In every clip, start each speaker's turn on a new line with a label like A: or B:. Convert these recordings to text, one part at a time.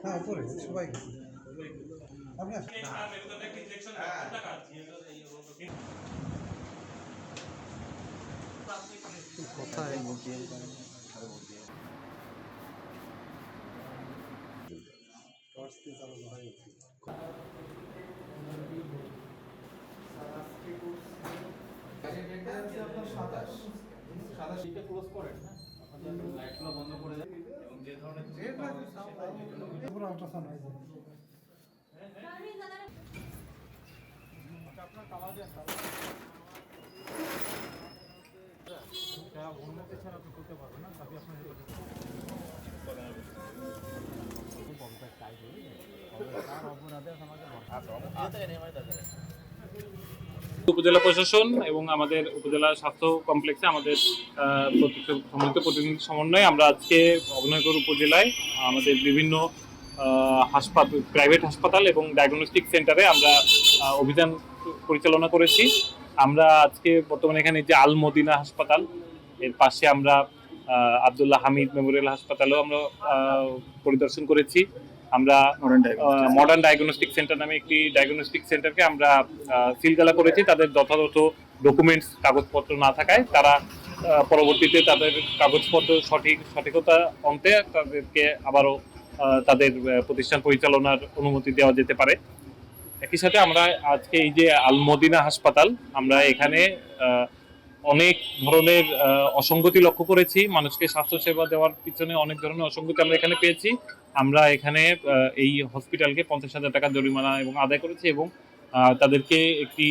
A: হ্যাঁ উপরে সবাই আপনি কোথায় টর্চ দিয়ে চালানো হয়
B: ক্লোজ করেন না লাইটগুলো বন্ধ করে দেন এবং যে ধরনের
A: পুরো আল্ট্রাসাউন্ড হয়ে যাবে
B: আপনার কামাল দেন উন্নতি ছাড়া আপনি করতে পারবেন না তাতে আপনার
C: উপজেলা প্রশাসন এবং আমাদের উপজেলা স্বাস্থ্য কমপ্লেক্সে আমাদের সম্মিলিত প্রতিনিধি সমন্বয়ে আমরা আজকে অভয়নগর উপজেলায় আমাদের বিভিন্ন হাসপাতাল, প্রাইভেট হাসপাতাল এবং ডায়াগনস্টিক সেন্টারে আমরা অভিযান পরিচালনা করেছি। আমরা আজকে বর্তমানে এখানে যে আল মদিনা হাসপাতাল, এর পাশে আমরা আব্দুল্লাহ হামিদ মেমোরিয়াল হাসপাতালেও আমরা পরিদর্শন করেছি। আমরা মডার্ন ডায়াগনস্টিক সেন্টার নামে একটি ডায়াগনস্টিক সেন্টারকে আমরা সিলগালা করেছি। তাদের যথাযথ ডকুমেন্টস কাগজপত্র না থাকায় তারা পরবর্তীতে তাদের কাগজপত্র সঠিকতা অন্তে তাদেরকে আবারও তাদের প্রতিষ্ঠান পরিচালনার অনুমতি দেওয়া যেতে পারে। একই সাথে আমরা আজকে এই যে আল মদিনা হাসপাতাল, আমরা এখানে অনেক ধরনের অসঙ্গতি লক্ষ্য করেছি। মানুষকে স্বাস্থ্যসেবা দেওয়ার পিছনে অনেক ধরনের অসঙ্গতি আমরা এখানে পেয়েছি। আমরা এখানে এই হসপিটালকে 50,000 টাকা জরিমানা এবং আদায় করেছি এবং তাদেরকে একটি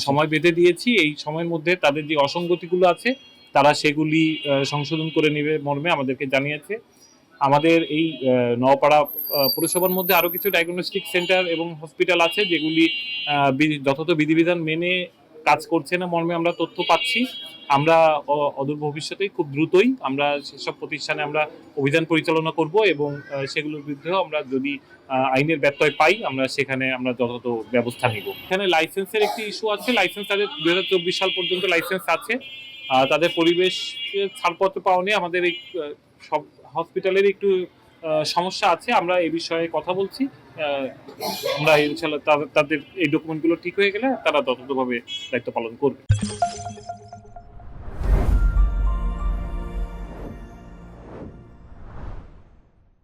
C: সময় বেঁধে দিয়েছি। এই সময়ের মধ্যে তাদের যে অসঙ্গতিগুলো আছে তারা সেগুলি সংশোধন করে নেবে মর্মে আমাদেরকে জানিয়েছে। আমাদের এই নওপাড়া পৌরসভার মধ্যে আরও কিছু ডায়াগনস্টিক সেন্টার এবং হসপিটাল আছে যেগুলি যথাযথ বিধিবিধান মেনে কাজ করছে না মর্মে আমরা তথ্য পাচ্ছি। আমরা অদূর ভবিষ্যতে খুব দ্রুতই আমরা সেসব প্রতিষ্ঠানে আমরা অভিযান পরিচালনা করব এবং সেগুলোর বিরুদ্ধেও আমরা যদি আইনের ব্যত্যয় পাই আমরা সেখানে আমরা যথাযথ ব্যবস্থা নিব। এখানে লাইসেন্সের একটি ইস্যু আছে। লাইসেন্স তাদের 2024 সাল পর্যন্ত লাইসেন্স আছে। তাদের পরিবেশ ছাড়পত্র পাওয়া নিয়ে আমাদের এই সব হসপিটালের একটু সমস্যা আছে। আমরা এই বিষয়ে কথা বলছি। আমরা ইনশাআল্লাহ তাদের এই ডকুমেন্টগুলো ঠিক হয়ে গেলে তারা তথাযথভাবে দায়িত্ব পালন করবে।